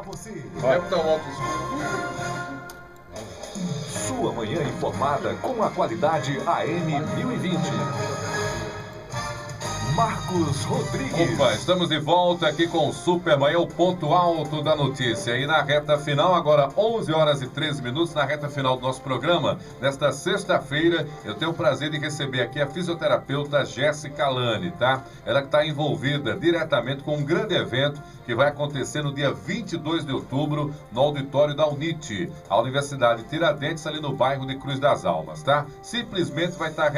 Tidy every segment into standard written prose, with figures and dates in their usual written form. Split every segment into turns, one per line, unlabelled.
você.
Deve estar alto.
Sua manhã informada com a qualidade AM 1020. Marcos Rodrigues.
Opa, estamos de volta aqui com o Super Manhã, o ponto alto da notícia. E na reta final, agora 11 horas e 13 minutos, na reta final do nosso programa, nesta sexta-feira, eu tenho o prazer de receber aqui a fisioterapeuta Jéssica Lane, tá? Ela que está envolvida diretamente com um grande evento que vai acontecer no dia 22 de outubro, no auditório da UNIT, a Universidade Tiradentes, ali no bairro de Cruz das Almas, tá? Simplesmente vai estar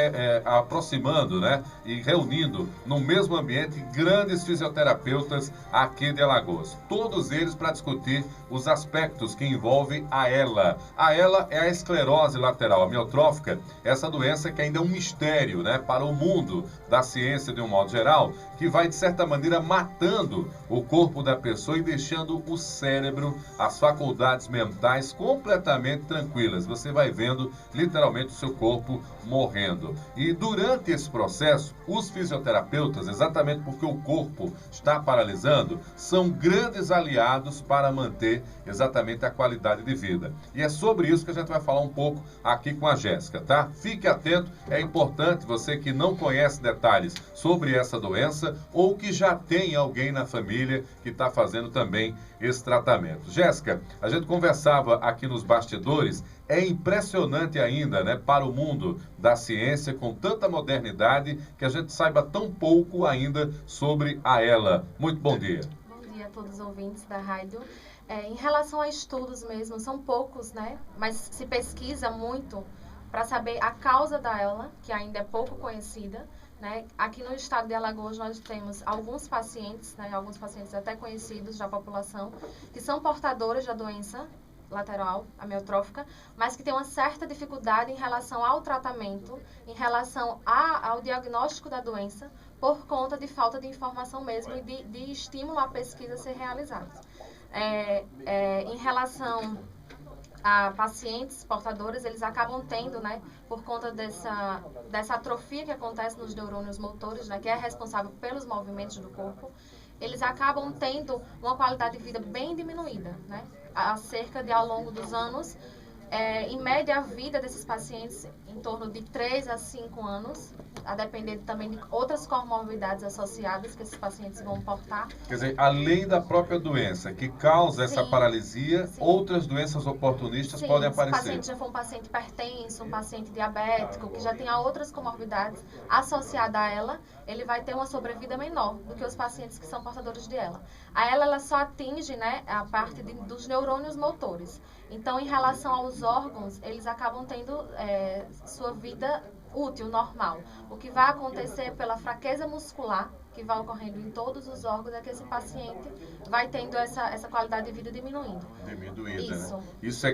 aproximando, né, e reunindo no mesmo ambiente grandes fisioterapeutas aqui de Alagoas. Todos eles para discutir os aspectos que envolvem a ELA. A ELA é a esclerose lateral amiotrófica, essa doença que ainda é um mistério, né, para o mundo da ciência de um modo geral, que vai de certa maneira matando o corpo da pessoa e deixando o cérebro, as faculdades mentais completamente tranquilas. Você vai vendo literalmente o seu corpo morrendo. E durante esse processo, os fisioterapeutas, exatamente porque o corpo está paralisando, são grandes aliados para manter exatamente a qualidade de vida. E é sobre isso que a gente vai falar um pouco aqui com a Jéssica, tá? Fique atento, é importante você que não conhece detalhes sobre essa doença ou que já tem alguém na família que está fazendo também esse tratamento. Jéssica, a gente conversava aqui nos bastidores, é impressionante ainda, né, para o mundo da ciência, com tanta modernidade, que a gente saiba tão pouco ainda sobre a ELA. Muito bom dia.
Bom dia a todos os ouvintes da rádio. Em relação a estudos mesmo, são poucos, né, mas se pesquisa muito para saber a causa da ELA, que ainda é pouco conhecida. Né? Aqui no estado de Alagoas nós temos alguns pacientes, né, alguns pacientes até conhecidos da população, que são portadores da doença lateral amiotrófica, mas que têm uma certa dificuldade em relação ao tratamento, em relação ao diagnóstico da doença, por conta de falta de informação mesmo e de estímulo à pesquisa ser realizada. Em relação a pacientes portadores, eles acabam tendo, né, por conta dessa atrofia que acontece nos neurônios motores, né, que é responsável pelos movimentos do corpo, eles acabam tendo uma qualidade de vida bem diminuída, né, ao longo dos anos. Em média, a vida desses pacientes em torno de 3 a 5 anos, a depender também de outras comorbidades associadas que esses pacientes vão portar.
Quer dizer, além da própria doença que causa essa paralisia, outras doenças oportunistas podem aparecer.
Se o paciente já for um paciente hipertenso, um paciente diabético, que já tenha outras comorbidades associadas a ela, ele vai ter uma sobrevida menor do que os pacientes que são portadores de ELA. A ELA, ela só atinge, né, a parte dos neurônios motores. Então, em relação aos órgãos, eles acabam tendo sua vida útil, normal. O que vai acontecer pela fraqueza muscular, que vai ocorrendo em todos os órgãos, é que esse paciente vai tendo essa qualidade de vida diminuindo.
Diminuída,
isso.
Né? Isso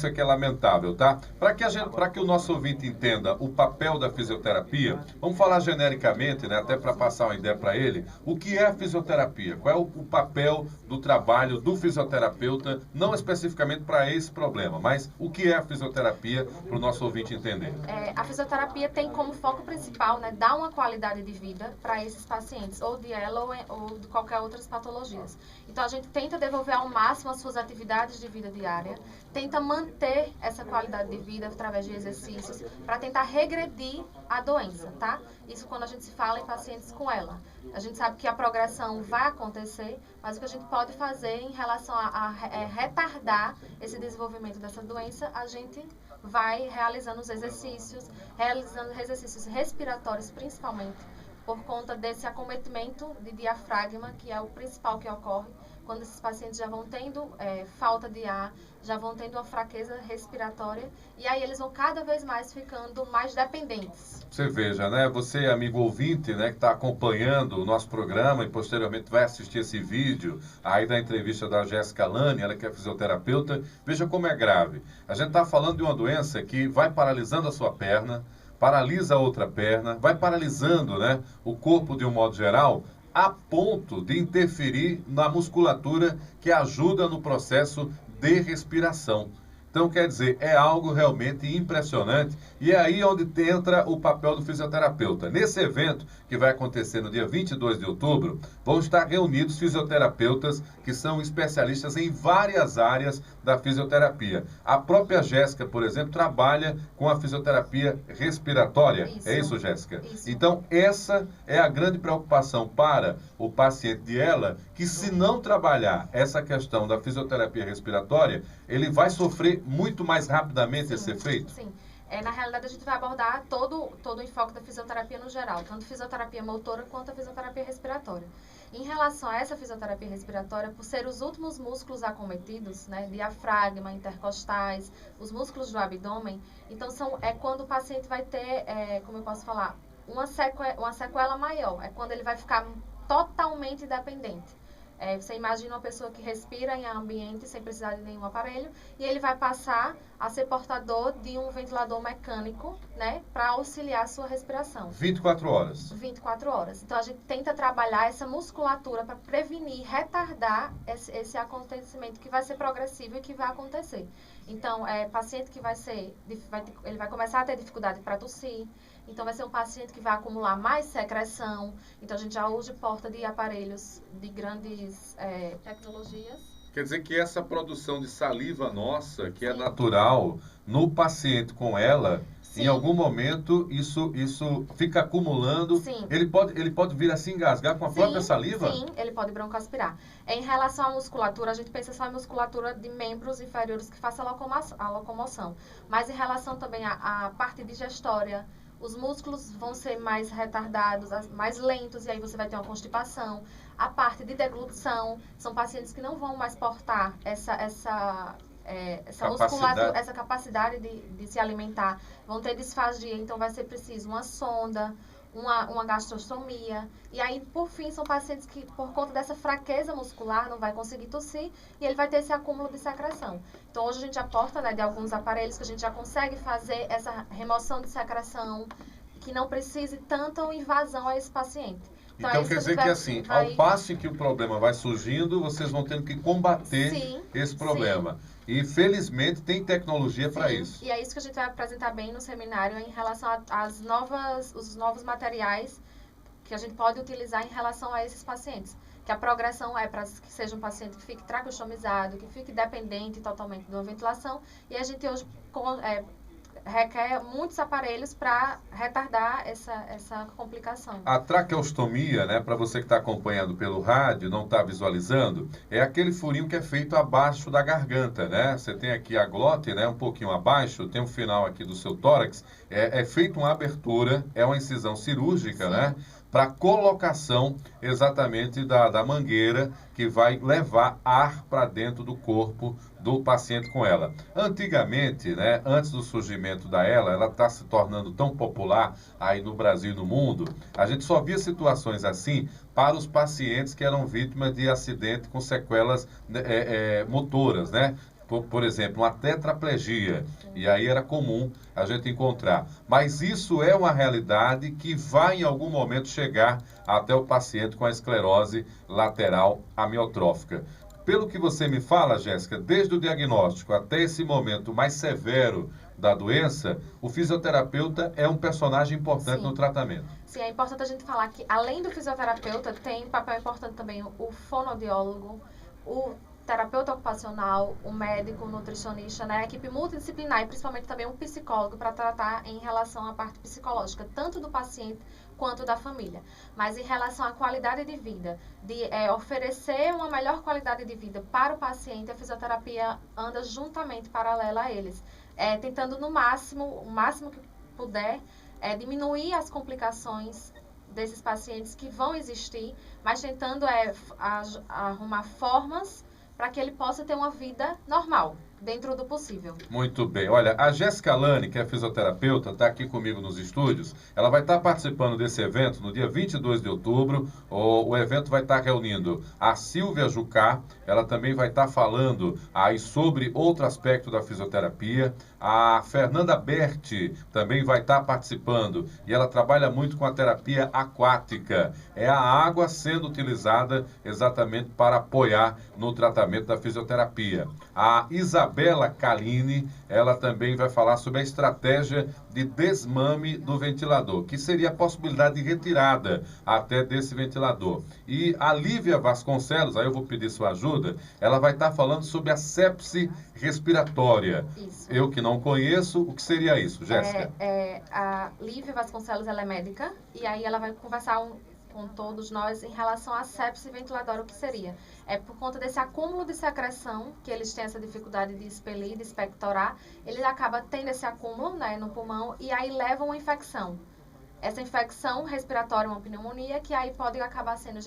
é que é lamentável, tá? Para que o nosso ouvinte entenda o papel da fisioterapia, vamos falar genericamente, né, até para passar uma ideia para ele, o que é a fisioterapia? Qual é o papel do trabalho do fisioterapeuta, não especificamente para esse problema, mas o que é a fisioterapia para o nosso ouvinte entender?
A fisioterapia tem como foco principal, né, dar uma qualidade de vida para esses pacientes, ou de ELA ou de qualquer outras patologias. Então, a gente tenta devolver ao máximo as suas atividades de vida diária, tenta manter essa qualidade de vida através de exercícios, para tentar regredir a doença, tá? Isso quando a gente se fala em pacientes com ELA. A gente sabe que a progressão vai acontecer, mas o que a gente pode fazer em relação a retardar esse desenvolvimento dessa doença, a gente vai realizando os exercícios, respiratórios principalmente, por conta desse acometimento de diafragma, que é o principal que ocorre quando esses pacientes já vão tendo falta de ar, já vão tendo uma fraqueza respiratória, e aí eles vão cada vez mais ficando mais dependentes.
Você veja, né? Você, amigo ouvinte, né, que está acompanhando o nosso programa e posteriormente vai assistir esse vídeo aí da entrevista da Jéssica Lane, ela que é fisioterapeuta, veja como é grave. A gente está falando de uma doença que vai paralisando a sua perna, paralisa a outra perna, vai paralisando, né, o corpo de um modo geral, a ponto de interferir na musculatura que ajuda no processo de respiração. Então, quer dizer, é algo realmente impressionante. E é aí onde entra o papel do fisioterapeuta. Nesse evento, que vai acontecer no dia 22 de outubro, vão estar reunidos fisioterapeutas que são especialistas em várias áreas da fisioterapia. A própria Jéssica, por exemplo, trabalha com a fisioterapia respiratória.
Isso.
É isso, Jéssica?
Isso.
Então, essa é a grande preocupação para o paciente de ela, que se não trabalhar essa questão da fisioterapia respiratória, ele vai sofrer muito mais rapidamente esse efeito?
Sim. Na realidade, a gente vai abordar todo o enfoque da fisioterapia no geral, tanto fisioterapia motora quanto a fisioterapia respiratória. Em relação a essa fisioterapia respiratória, por ser os últimos músculos acometidos, né, diafragma, intercostais, os músculos do abdômen, então é quando o paciente vai ter, como eu posso falar, uma sequela maior, é quando ele vai ficar totalmente dependente. Você imagina uma pessoa que respira em ambiente sem precisar de nenhum aparelho e ele vai passar a ser portador de um ventilador mecânico, né, para auxiliar a sua respiração.
24 horas.
24 horas. Então, a gente tenta trabalhar essa musculatura para prevenir, retardar esse acontecimento que vai ser progressivo e que vai acontecer. Então, paciente que ele vai começar a ter dificuldade para tossir. Então, vai ser um paciente que vai acumular mais secreção. Então, a gente já hoje porta de aparelhos de grandes tecnologias.
Quer dizer que essa produção de saliva nossa, que é natural no paciente com ela, em algum momento isso fica acumulando.
Sim.
Ele pode vir a se engasgar com a própria saliva?
Sim, ele pode broncoaspirar. Em relação à musculatura, a gente pensa só em musculatura de membros inferiores que faça a locomoção. Mas em relação também à parte digestória, os músculos vão ser mais retardados, mais lentos, e aí você vai ter uma constipação. A parte de deglutição, são pacientes que não vão mais portar essa musculatura, essa capacidade de se alimentar. Vão ter disfagia, então vai ser preciso uma sonda, uma gastrostomia. E aí, por fim, são pacientes que, por conta dessa fraqueza muscular, não vai conseguir tossir e ele vai ter esse acúmulo de secreção. Então, hoje a gente aporta, né, de alguns aparelhos que a gente já consegue fazer essa remoção de secreção, que não precise tanta invasão a esse paciente.
Então quer dizer que assim, ao passo que o problema vai surgindo, vocês vão tendo que combater esse problema. Sim. E felizmente tem tecnologia para isso.
E é isso que a gente vai apresentar bem no seminário em relação os novos materiais que a gente pode utilizar em relação a esses pacientes. Que a progressão é para que seja um paciente que fique traqueostomizado, que fique dependente totalmente de uma ventilação. E a gente hoje requer muitos aparelhos para retardar essa complicação.
A traqueostomia, né, para você que está acompanhando pelo rádio, não está visualizando, é aquele furinho que é feito abaixo da garganta, né? Você tem aqui a glote, né, um pouquinho abaixo, tem um final aqui do seu tórax, é feita uma abertura, é uma incisão cirúrgica, né? Para colocação exatamente da mangueira que vai levar ar para dentro do corpo do paciente com ela. Antigamente, né, antes do surgimento da ela está se tornando tão popular aí no Brasil e no mundo, a gente só via situações assim para os pacientes que eram vítimas de acidente com sequelas motoras, né? Por exemplo, uma tetraplegia, e aí era comum a gente encontrar. Mas isso é uma realidade que vai em algum momento chegar até o paciente com a esclerose lateral amiotrófica. Pelo que você me fala, Jéssica, desde o diagnóstico até esse momento mais severo da doença, o fisioterapeuta é um personagem importante no tratamento.
Sim, é importante a gente falar que, além do fisioterapeuta, tem papel importante também o fonoaudiólogo, o terapeuta ocupacional, o médico, o nutricionista, né? A equipe multidisciplinar e principalmente também um psicólogo para tratar em relação à parte psicológica, tanto do paciente quanto da família. Mas em relação à qualidade de vida, de oferecer uma melhor qualidade de vida para o paciente, a fisioterapia anda juntamente paralela a eles, tentando o máximo que puder, diminuir as complicações desses pacientes que vão existir, mas tentando arrumar formas para que ele possa ter uma vida normal, dentro do possível.
Muito bem. Olha, a Jéssica Lane, que é fisioterapeuta, está aqui comigo nos estúdios. Ela vai estar participando desse evento no dia 22 de outubro. O evento vai estar reunindo a Silvia Jucá. Ela também vai estar falando aí sobre outro aspecto da fisioterapia. A Fernanda Berti também vai estar participando. E ela trabalha muito com a terapia aquática. É a água sendo utilizada exatamente para apoiar no tratamento da fisioterapia. A Isabel Isabela Caline, ela também vai falar sobre a estratégia de desmame do ventilador, que seria a possibilidade de retirada até desse ventilador. E a Lívia Vasconcelos, aí eu vou pedir sua ajuda, ela vai estar falando sobre a sepse respiratória.
Isso.
Eu que não conheço, o que seria isso, Jéssica?
A Lívia Vasconcelos, ela é médica, e aí ela vai conversar com todos nós em relação à sepse ventiladora, o que seria? É por conta desse acúmulo de secreção, que eles têm essa dificuldade de expelir, de expectorar, ele acaba tendo esse acúmulo, né, no pulmão, e aí leva uma infecção. Essa infecção respiratória, uma pneumonia, que aí pode acabar sendo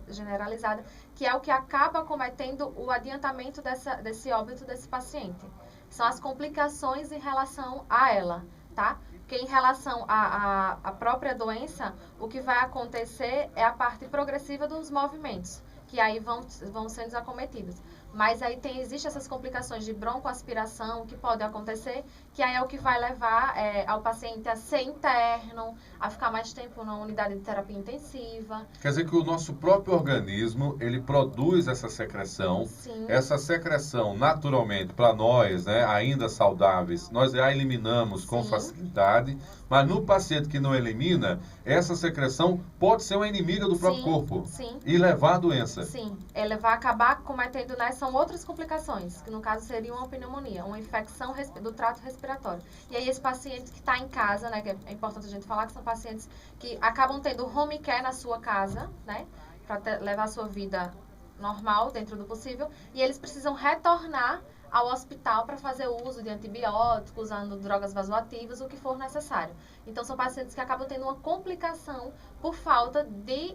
generalizada, que é o que acaba cometendo o adiantamento desse óbito desse paciente. São as complicações em relação a ela, tá? Porque em relação à própria doença, o que vai acontecer é a parte progressiva dos movimentos, que aí vão sendo acometidos. Mas aí existem essas complicações de broncoaspiração que pode acontecer, que aí é o que vai levar ao paciente a ser interno, a ficar mais tempo na unidade de terapia intensiva.
Quer dizer que o nosso próprio organismo, ele produz essa secreção.
Sim.
Essa secreção, naturalmente, para nós, né, ainda saudáveis, nós a eliminamos com
Sim.
facilidade, mas no paciente que não elimina, essa secreção pode ser uma inimiga do próprio
Sim,
corpo
sim.
e levar a doença.
Sim, ele vai acabar cometendo, né, são outras complicações, que no caso seria uma pneumonia, uma infecção do trato respiratório. E aí esse paciente que está em casa, né, que é importante a gente falar que são pacientes que acabam tendo home care na sua casa, né, para levar a sua vida normal, dentro do possível, e eles precisam retornar ao hospital para fazer uso de antibióticos, usando drogas vasoativas, o que for necessário. Então, são pacientes que acabam tendo uma complicação por falta de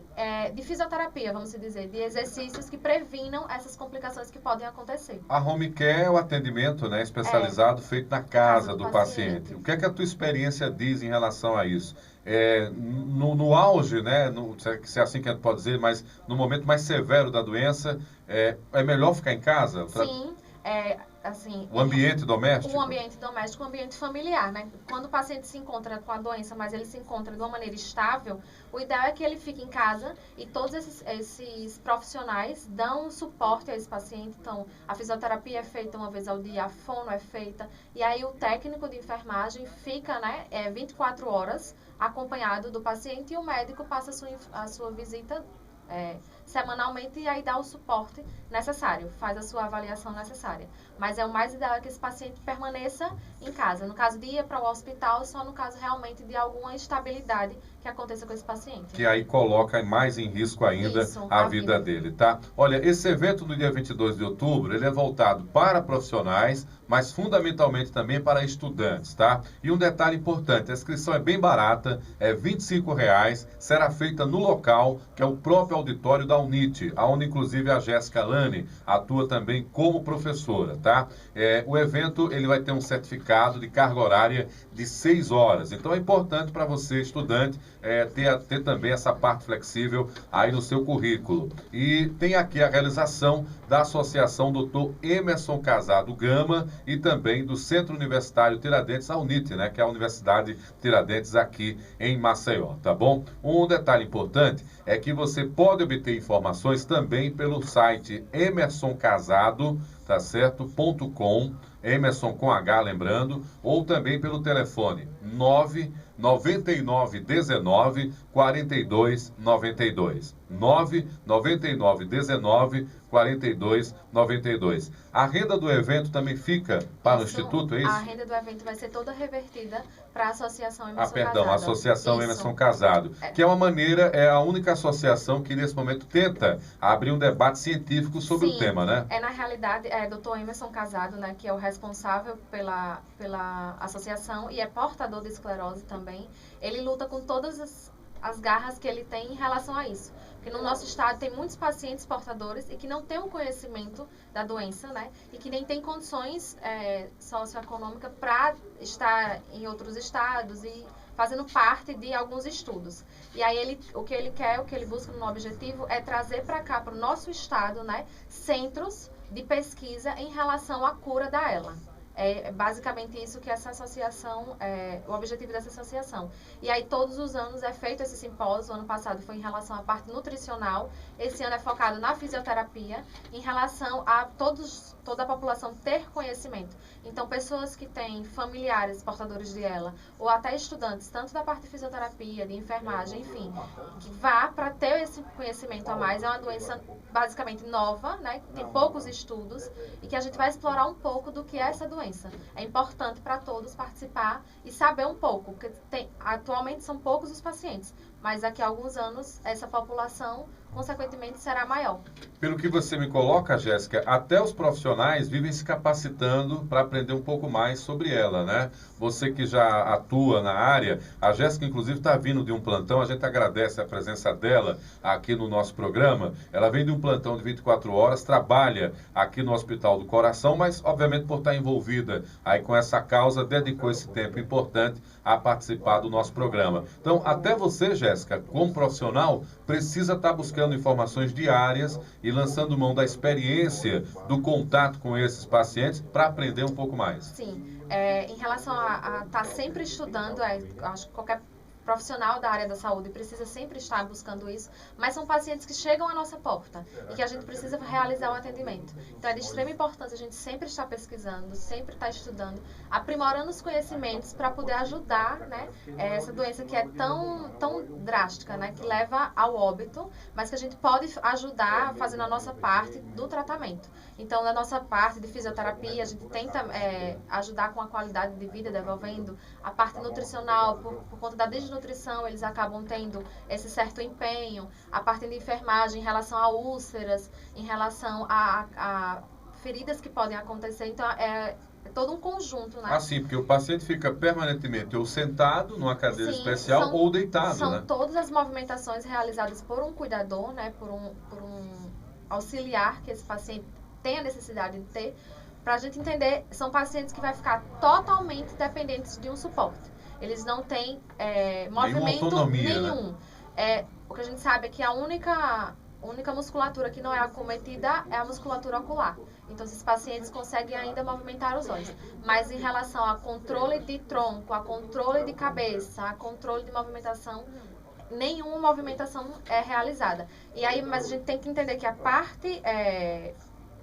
fisioterapia, vamos dizer, de exercícios que previnam essas complicações que podem acontecer.
A home care é o atendimento, né, especializado feito na casa do paciente. O que é que a tua experiência diz em relação a isso? No auge, né, se é assim que a gente pode dizer, mas no momento mais severo da doença, é melhor ficar em casa?
Sim. Assim,
o ambiente doméstico?
O ambiente doméstico, o ambiente familiar, né? Quando o paciente se encontra com a doença, mas ele se encontra de uma maneira estável, o ideal é que ele fique em casa e todos esses profissionais dão suporte a esse paciente. Então, a fisioterapia é feita uma vez ao dia, a fono é feita, e aí o técnico de enfermagem fica, né, 24 horas acompanhado do paciente e o médico passa a sua visita semanalmente e aí dá o suporte necessário, faz a sua avaliação necessária. Mas o mais ideal é que esse paciente permaneça em casa. No caso de ir para o hospital, só no caso realmente de alguma instabilidade que aconteça com esse paciente.
Que aí coloca mais em risco ainda a vida dele, tá? Olha, esse evento no dia 22 de outubro, ele é voltado para profissionais, mas fundamentalmente também para estudantes, tá? E um detalhe importante, a inscrição é bem barata, é R$ 25,00, será feita no local, que é o próprio auditório da UNIT, onde inclusive a Jéssica Lane atua também como professora, tá? O evento, ele vai ter um certificado de carga horária de 6 horas, então é importante para você, estudante, ter também essa parte flexível aí no seu currículo. E tem aqui a realização da Associação Dr. Emerson Casado Gama e também do Centro Universitário Tiradentes, a UNIT, né, que é a Universidade Tiradentes aqui em Maceió, tá bom? Um detalhe importante é que você pode obter informações também pelo site emersоncasado, tá certo? .com, Emerson com H, lembrando, ou também pelo telefone 99919 4292. 99919 4292. A renda do evento também fica para o Instituto, é isso?
A renda do evento vai ser toda revertida para a Associação Emerson
Casado. A Associação
isso.
Emerson Casado, que é uma maneira, é a única associação que nesse momento tenta abrir um debate científico sobre o tema, né?
Na realidade, Dr. Emerson Casado, né, que é o responsável pela associação e é portador de esclerose também. Ele luta com todas as garras que ele tem em relação a isso. Porque no nosso estado tem muitos pacientes portadores e que não têm um conhecimento da doença, né? E que nem têm condições socioeconômicas para estar em outros estados e fazendo parte de alguns estudos. E aí o que ele quer, o que ele busca no objetivo é trazer para cá, para o nosso estado, né, centros de pesquisa em relação à cura da ELA. É basicamente isso que essa associação, o objetivo dessa associação. E aí todos os anos é feito esse simpósio, o ano passado foi em relação à parte nutricional, esse ano é focado na fisioterapia, em relação a toda a população ter conhecimento. Então, pessoas que têm familiares portadores de ELA, ou até estudantes, tanto da parte de fisioterapia, de enfermagem, enfim, que vá para ter esse conhecimento a mais. É uma doença basicamente nova, né? Tem poucos estudos e que a gente vai explorar um pouco do que é essa doença. É importante para todos participar e saber um pouco, porque atualmente são poucos os pacientes, mas daqui a alguns anos essa população, consequentemente, será maior.
Pelo que você me coloca, Jéssica, até os profissionais vivem se capacitando para aprender um pouco mais sobre ela, né? Você que já atua na área, a Jéssica, inclusive, está vindo de um plantão, a gente agradece a presença dela aqui no nosso programa. Ela vem de um plantão de 24 horas, trabalha aqui no Hospital do Coração, mas, obviamente, por estar envolvida aí com essa causa, dedicou esse tempo importante a participar do nosso programa. Então, até você, Jéssica, como profissional, precisa estar buscando informações diárias e lançando mão da experiência, do contato com esses pacientes para aprender um pouco mais.
Sim, em relação a estar sempre estudando, acho que qualquer profissional da área da saúde precisa sempre estar buscando isso, mas são pacientes que chegam à nossa porta e que a gente precisa realizar um atendimento. Então é de extrema importância a gente sempre estar pesquisando, sempre estar estudando, aprimorando os conhecimentos para poder ajudar, né, essa doença que é tão drástica, né, que leva ao óbito, mas que a gente pode ajudar fazendo a nossa parte do tratamento. Então, na nossa parte de fisioterapia, a gente tenta ajudar com a qualidade de vida, desenvolvendo a parte nutricional, por conta da desnutrição, eles acabam tendo esse certo empenho, a parte de enfermagem em relação a úlceras, em relação a feridas que podem acontecer. Então, é todo um conjunto, né?
Assim, porque o paciente fica permanentemente ou sentado numa cadeira especial ou deitado,
são,
né?
Todas as movimentações realizadas por um cuidador, né? Por um auxiliar que esse paciente tem a necessidade de ter, para a gente entender, são pacientes que vai ficar totalmente dependentes de um suporte. Eles não têm movimento
autonomia,
nenhum. Né? O que a gente sabe é que a única musculatura que não é acometida é a musculatura ocular. Então, esses pacientes conseguem ainda movimentar os olhos. Mas em relação a controle de tronco, a controle de cabeça, a controle de movimentação, nenhuma movimentação é realizada. E aí, mas a gente tem que entender que a parte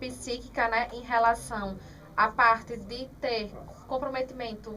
psíquica, né, em relação à parte de ter comprometimento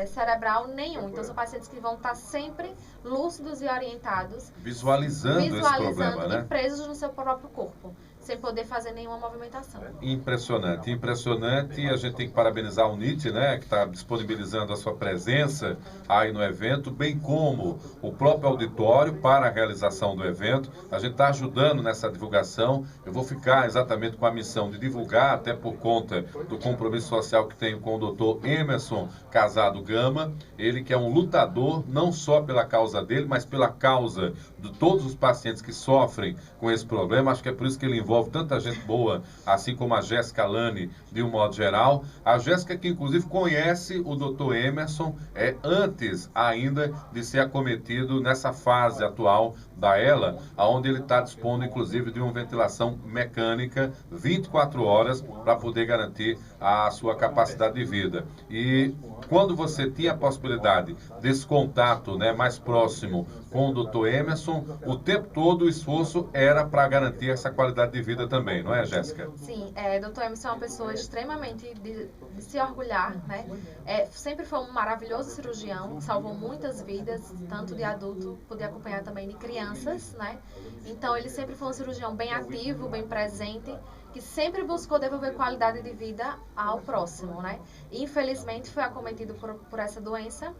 cerebral nenhum. Então, são pacientes que vão estar sempre lúcidos e orientados,
visualizando esse problema, né?
E presos no seu próprio corpo, sem poder fazer nenhuma movimentação.
Impressionante, impressionante. E a gente tem que parabenizar o NIT, né, que está disponibilizando a sua presença aí no evento, bem como o próprio auditório para a realização do evento. A gente está ajudando nessa divulgação. Eu vou ficar exatamente com a missão de divulgar, até por conta do compromisso social que tenho com o Dr. Emerson Casado Gama. Ele que é um lutador, não só pela causa dele, mas pela causa de todos os pacientes que sofrem com esse problema. Acho que é por isso que ele envolve tanta gente boa, assim como a Jéssica Lani, de um modo geral. A Jéssica que, inclusive, conhece o Dr. Emerson antes ainda de ser acometido nessa fase atual da ELA, onde ele está dispondo, inclusive, de uma ventilação mecânica 24 horas para poder garantir a sua capacidade de vida. E quando você tinha a possibilidade desse contato, né, mais próximo com o Dr. Emerson, o tempo todo o esforço era para garantir essa qualidade de vida também, não é, Jéssica?
Sim, Dr. Emerson é uma pessoa extremamente de se orgulhar, né? Sempre foi um maravilhoso cirurgião, salvou muitas vidas, tanto de adulto, pude acompanhar também de crianças, né? Então, ele sempre foi um cirurgião bem ativo, bem presente, que sempre buscou devolver qualidade de vida ao próximo, né? Infelizmente, foi acometido por essa doença.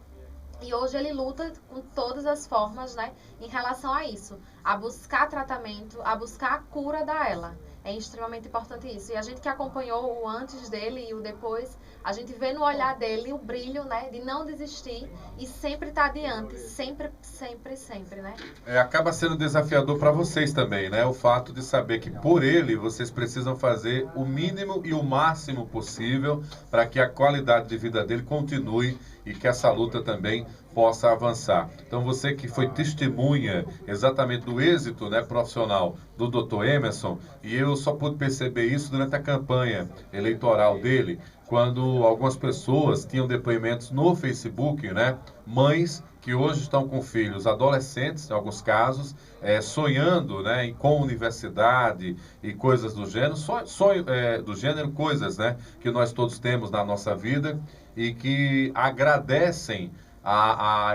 E hoje ele luta com todas as formas, né, em relação a isso, a buscar tratamento, a buscar a cura da ELA. É extremamente importante isso. E a gente que acompanhou o antes dele e o depois, a gente vê no olhar dele o brilho, né, de não desistir e sempre estar adiante, sempre, sempre, sempre, né?
Acaba sendo desafiador para vocês também, né? O fato de saber que por ele vocês precisam fazer o mínimo e o máximo possível para que a qualidade de vida dele continue e que essa luta também possa avançar. Então, você que foi testemunha exatamente do êxito, né, profissional do Dr. Emerson, e eu só pude perceber isso durante a campanha eleitoral dele, quando algumas pessoas tinham depoimentos no Facebook, né, mães que hoje estão com filhos adolescentes, em alguns casos, sonhando, né, com universidade e coisas do gênero, do gênero, coisas, né, que nós todos temos na nossa vida e que agradecem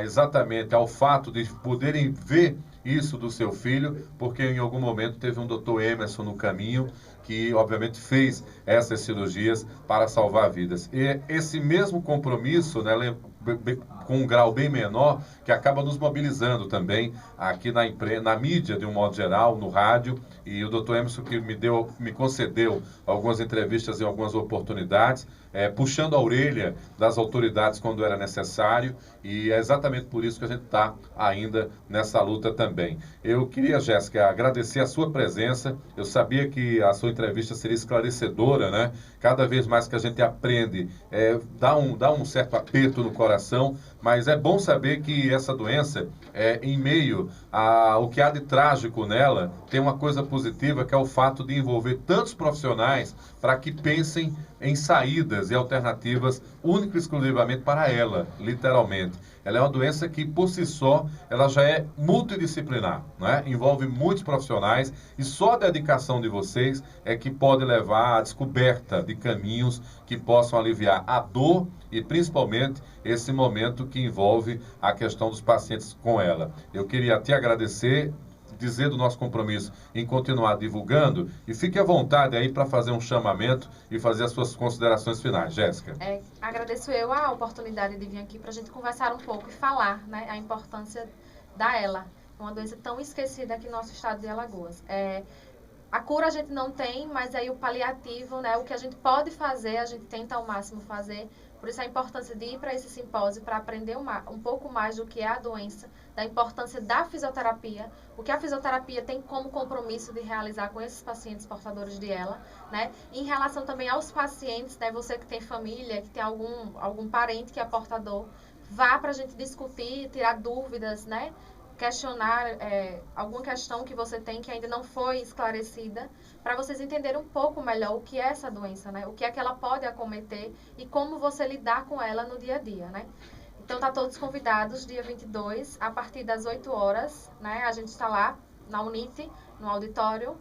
exatamente ao fato de poderem ver isso do seu filho, porque em algum momento teve um Dr. Emerson no caminho que, obviamente, fez essas cirurgias para salvar vidas. E esse mesmo compromisso, né, com um grau bem menor, que acaba nos mobilizando também aqui na mídia, de um modo geral, no rádio, e o Dr. Emerson que me concedeu algumas entrevistas em algumas oportunidades, puxando a orelha das autoridades quando era necessário, e é exatamente por isso que a gente está ainda nessa luta também. Eu queria, Jéssica, agradecer a sua presença. Eu sabia que a sua entrevista seria esclarecedora, né? Cada vez mais que a gente aprende, dá um certo aperto no coração, mas é bom saber que essa doença, em meio ao que há de trágico nela, tem uma coisa positiva, que é o fato de envolver tantos profissionais para que pensem em saídas e alternativas única e exclusivamente para ela, literalmente. Ela é uma doença que, por si só, ela já é multidisciplinar, né? Envolve muitos profissionais e só a dedicação de vocês é que pode levar à descoberta de caminhos que possam aliviar a dor e, principalmente, esse momento que envolve a questão dos pacientes com ela. Eu queria te agradecer, dizer do nosso compromisso em continuar divulgando, e fique à vontade aí para fazer um chamamento e fazer as suas considerações finais. Jéssica.
Agradeço eu a oportunidade de vir aqui para a gente conversar um pouco e falar, né, a importância da ELA, uma doença tão esquecida aqui no nosso estado de Alagoas. A cura a gente não tem, mas aí o paliativo, né, o que a gente pode fazer, a gente tenta ao máximo fazer. Por isso a importância de ir para esse simpósio para aprender um pouco mais do que é a doença, da importância da fisioterapia, o que a fisioterapia tem como compromisso de realizar com esses pacientes portadores de ELA, né? Em relação também aos pacientes, né, você que tem família, que tem algum parente que é portador, vá para a gente discutir, tirar dúvidas, né? Questionar alguma questão que você tem que ainda não foi esclarecida, para vocês entenderem um pouco melhor o que é essa doença, né? O que é que ela pode acometer e como você lidar com ela no dia a dia, né? Então, tá todos convidados, dia 22, a partir das 8 horas, né? A gente está lá na Unite, no auditório.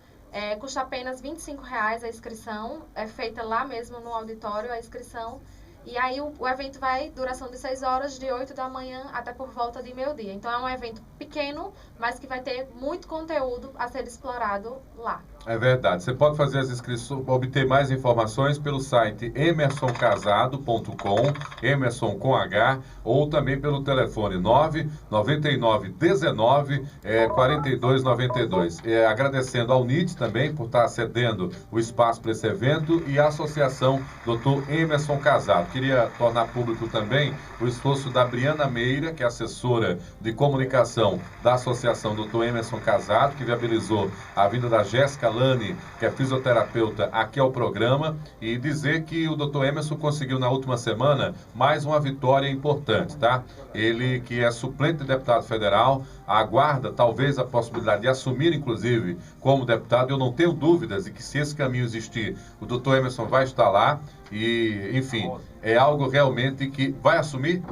Custa apenas R$25 a inscrição, é feita lá mesmo no auditório a inscrição. E aí o evento vai, duração de 6 horas, de 8 da manhã até por volta de meio-dia. Então é um evento pequeno, mas que vai ter muito conteúdo a ser explorado lá.
É verdade. Você pode fazer as inscrições, obter mais informações pelo site emersoncasado.com, Emerson com H, ou também pelo telefone 99919 4292. Agradecendo ao NIT também por estar cedendo o espaço para esse evento e a Associação Dr. Emerson Casado. Queria tornar público também o esforço da Briana Meira, que é assessora de comunicação da Associação Dr. Emerson Casado, que viabilizou a vinda da Jéssica Lani, que é fisioterapeuta, aqui ao programa, e dizer que o Dr. Emerson conseguiu na última semana mais uma vitória importante, tá? Ele, que é suplente de deputado federal, aguarda talvez a possibilidade de assumir, inclusive, como deputado. Eu não tenho dúvidas de que, se esse caminho existir, o Dr. Emerson vai estar lá e, enfim, é algo realmente que vai assumir.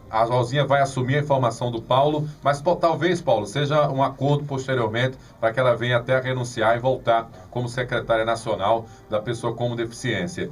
A Rosinha vai assumir a informação do Paulo, mas talvez, Paulo, seja um acordo posteriormente para que ela venha até a renunciar e voltar como secretária nacional da pessoa com deficiência.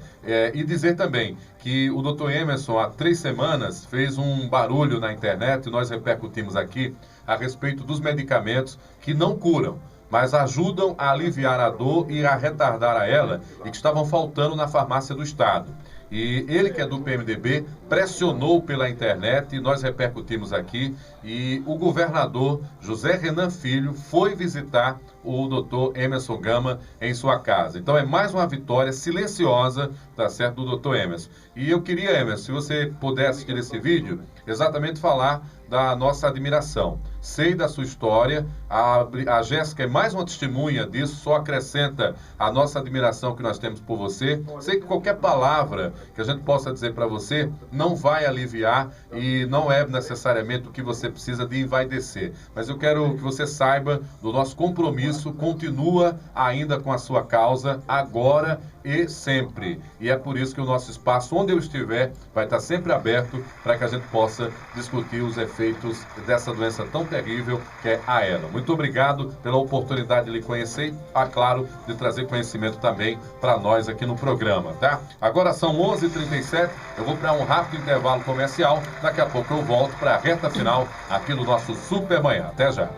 E dizer também que o Dr. Emerson, há 3 semanas, fez um barulho na internet, e nós repercutimos aqui, a respeito dos medicamentos que não curam, mas ajudam a aliviar a dor e a retardar a ela, e que estavam faltando na farmácia do Estado. E ele, que é do PMDB, pressionou pela internet, e nós repercutimos aqui, e o governador José Renan Filho foi visitar o doutor Emerson Gama em sua casa. Então é mais uma vitória silenciosa, tá certo, do doutor Emerson. E eu queria, Emerson, se você puder assistir esse vídeo, exatamente falar da nossa admiração. Sei da sua história, a Jéssica é mais uma testemunha disso, só acrescenta a nossa admiração que nós temos por você. Sei que qualquer palavra que a gente possa dizer para você não vai aliviar e não é necessariamente o que você precisa de envaidecer. Mas eu quero que você saiba do nosso compromisso, continua ainda com a sua causa, agora e sempre. E é por isso que o nosso espaço, onde eu estiver, vai estar sempre aberto para que a gente possa discutir os efeitos dessa doença tão terrível que é a ELA. Muito obrigado pela oportunidade de lhe conhecer e, claro, de trazer conhecimento também para nós aqui no programa, tá? Agora são 11h37, eu vou para um rápido intervalo comercial, daqui a pouco eu volto para a reta final aqui no nosso Super Manhã. Até já!